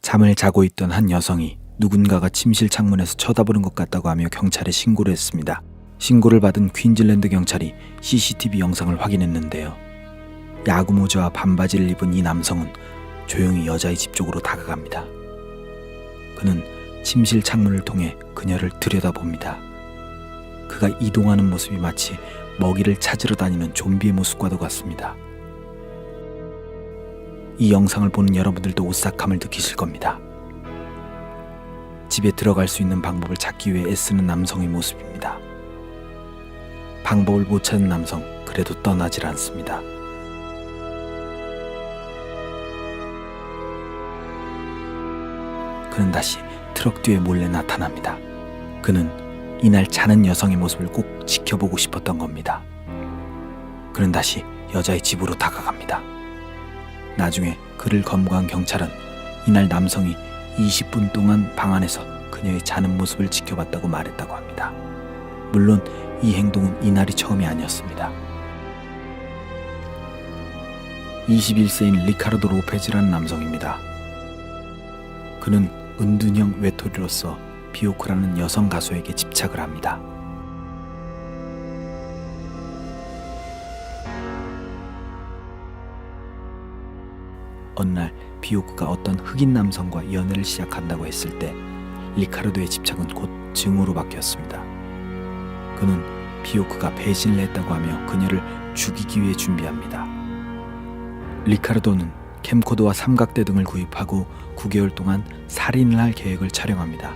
잠을 자고 있던 한 여성이 누군가가 침실 창문에서 쳐다보는 것 같다고 하며 경찰에 신고를 했습니다. 신고를 받은 퀸즐랜드 경찰이 CCTV 영상을 확인했는데요. 야구 모자와 반바지를 입은 이 남성은 조용히 여자의 집 쪽으로 다가갑니다. 그는 침실 창문을 통해 그녀를 들여다봅니다. 그가 이동하는 모습이 마치 먹이를 찾으러 다니는 좀비의 모습과도 같습니다. 이 영상을 보는 여러분들도 오싹함을 느끼실 겁니다. 집에 들어갈 수 있는 방법을 찾기 위해 애쓰는 남성의 모습입니다. 방법을 못 찾는 남성, 그래도 떠나질 않습니다. 그는 다시 트럭 뒤에 몰래 나타납니다. 그는 이날 자는 여성의 모습을 꼭 지켜보고 싶었던 겁니다. 그는 다시 여자의 집으로 다가갑니다. 나중에 그를 검거한 경찰은 이날 남성이 20분 동안 방 안에서 그녀의 자는 모습을 지켜봤다고 말했다고 합니다. 물론 이 행동은 이날이 처음이 아니었습니다. 21세인 리카르도 로페즈라는 남성입니다. 그는 은둔형 외톨이로서 비오크라는 여성 가수에게 집착을 합니다. 어느 날 비오크가 어떤 흑인 남성과 연애를 시작한다고 했을 때 리카르도의 집착은 곧 증오로 바뀌었습니다. 그는 비오크가 배신을 했다고 하며 그녀를 죽이기 위해 준비합니다. 리카르도는 캠코더와 삼각대 등을 구입하고 9개월 동안 살인을 할 계획을 촬영합니다.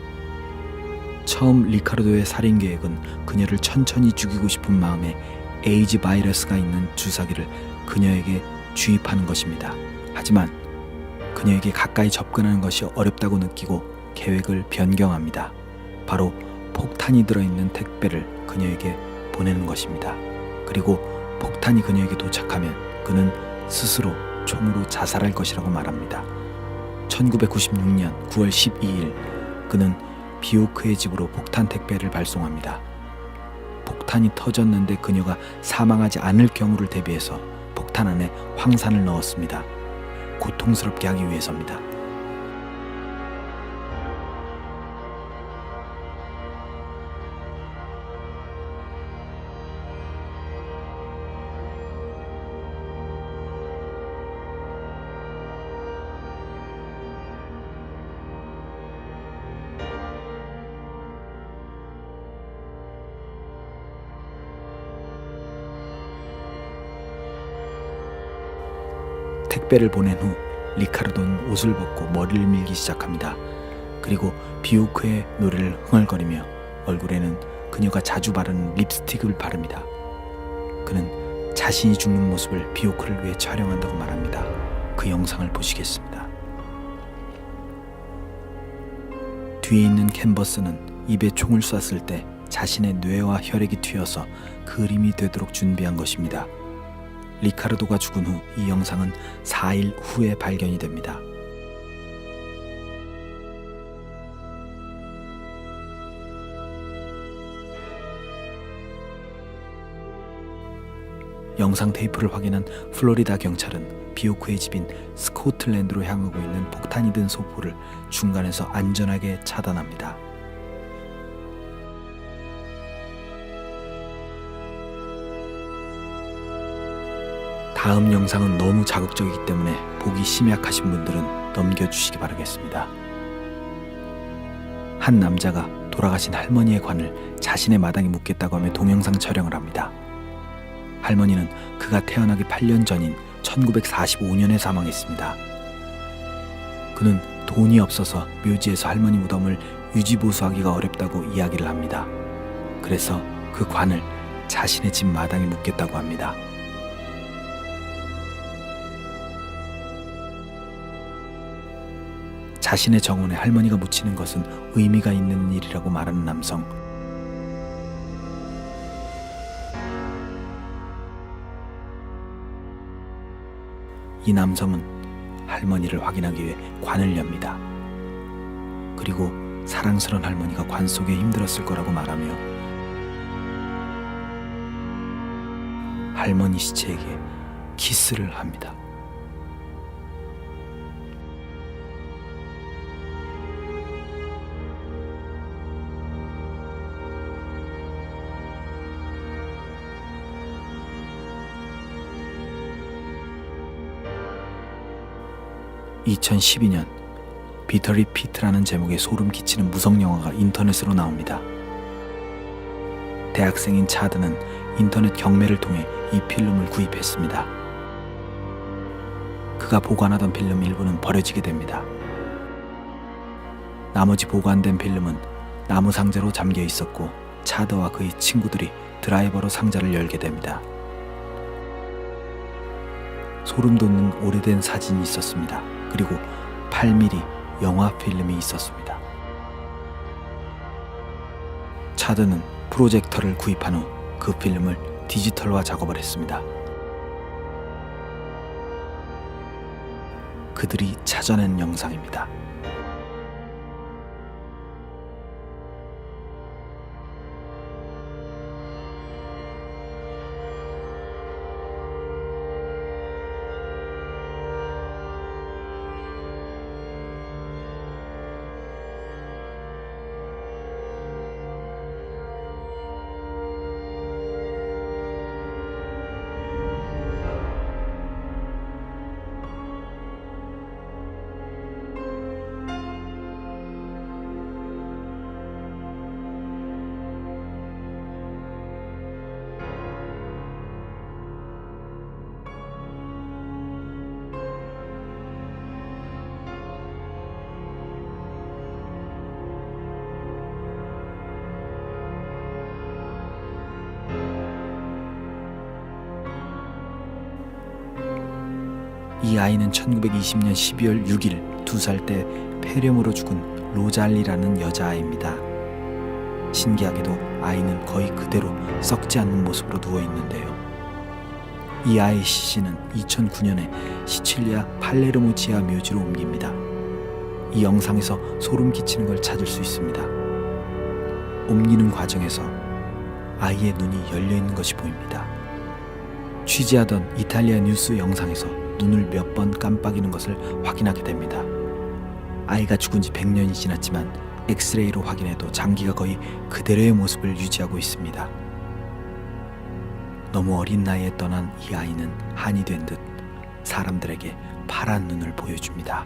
처음 리카르도의 살인 계획은 그녀를 천천히 죽이고 싶은 마음에 에이즈 바이러스가 있는 주사기를 그녀에게 주입하는 것입니다. 하지만 그녀에게 가까이 접근하는 것이 어렵다고 느끼고 계획을 변경합니다. 바로 폭탄이 들어있는 택배를 그녀에게 보내는 것입니다. 그리고 폭탄이 그녀에게 도착하면 그는 스스로 총으로 자살할 것이라고 말합니다. 1996년 9월 12일 그는 비오크의 집으로 폭탄 택배를 발송합니다. 폭탄이 터졌는데 그녀가 사망하지 않을 경우를 대비해서 폭탄 안에 황산을 넣었습니다. 고통스럽게 하기 위해서입니다. 택배를 보낸 후 리카르도는 옷을 벗고 머리를 밀기 시작합니다. 그리고 비오크의 노래를 흥얼거리며 얼굴에는 그녀가 자주 바르는 립스틱을 바릅니다. 그는 자신이 죽는 모습을 비오크를 위해 촬영한다고 말합니다. 그 영상을 보시겠습니다. 뒤에 있는 캔버스는 입에 총을 쐈을 때 자신의 뇌와 혈액이 튀어서 그림이 되도록 준비한 것입니다. 리카르도가 죽은 후 이 영상은 4일 후에 발견이 됩니다. 영상 테이프를 확인한 플로리다 경찰은 비오크의 집인 스코틀랜드로 향하고 있는 폭탄이 든 소포를 중간에서 안전하게 차단합니다. 다음 영상은 너무 자극적이기 때문에 보기 심약하신 분들은 넘겨주시기 바라겠습니다. 한 남자가 돌아가신 할머니의 관을 자신의 마당에 묻겠다고 하며 동영상 촬영을 합니다. 할머니는 그가 태어나기 8년 전인 1945년에 사망했습니다. 그는 돈이 없어서 묘지에서 할머니 무덤을 유지보수하기가 어렵다고 이야기를 합니다. 그래서 그 관을 자신의 집 마당에 묻겠다고 합니다. 자신의 정원에 할머니가 묻히는 것은 의미가 있는 일이라고 말하는 남성. 이 남성은 할머니를 확인하기 위해 관을 엽니다. 그리고 사랑스러운 할머니가 관 속에 힘들었을 거라고 말하며 할머니 시체에게 키스를 합니다. 2012년 비터리 피트라는 제목의 소름 끼치는 무성 영화가 인터넷으로 나옵니다. 대학생인 차드는 인터넷 경매를 통해 이 필름을 구입했습니다. 그가 보관하던 필름 일부는 버려지게 됩니다. 나머지 보관된 필름은 나무 상자로 잠겨 있었고 차드와 그의 친구들이 드라이버로 상자를 열게 됩니다. 소름 돋는 오래된 사진이 있었습니다. 그리고 8mm 영화 필름이 있었습니다. 차드는 프로젝터를 구입한 후 그 필름을 디지털화 작업을 했습니다. 그들이 찾아낸 영상입니다. 이 아이는 1920년 12월 6일 2살 때 폐렴으로 죽은 로잘리라는 여자아이입니다. 신기하게도 아이는 거의 그대로 썩지 않는 모습으로 누워 있는데요. 이 아이의 시신은 2009년에 시칠리아 팔레르모 지하 묘지로 옮깁니다. 이 영상에서 소름 끼치는 걸 찾을 수 있습니다. 옮기는 과정에서 아이의 눈이 열려 있는 것이 보입니다. 취재하던 이탈리아 뉴스 영상에서 눈을 몇 번 깜빡이는 것을 확인하게 됩니다. 아이가 죽은 지 100년이 지났지만 엑스레이로 확인해도 장기가 거의 그대로의 모습을 유지하고 있습니다. 너무 어린 나이에 떠난 이 아이는 한이 된 듯 사람들에게 파란 눈을 보여줍니다.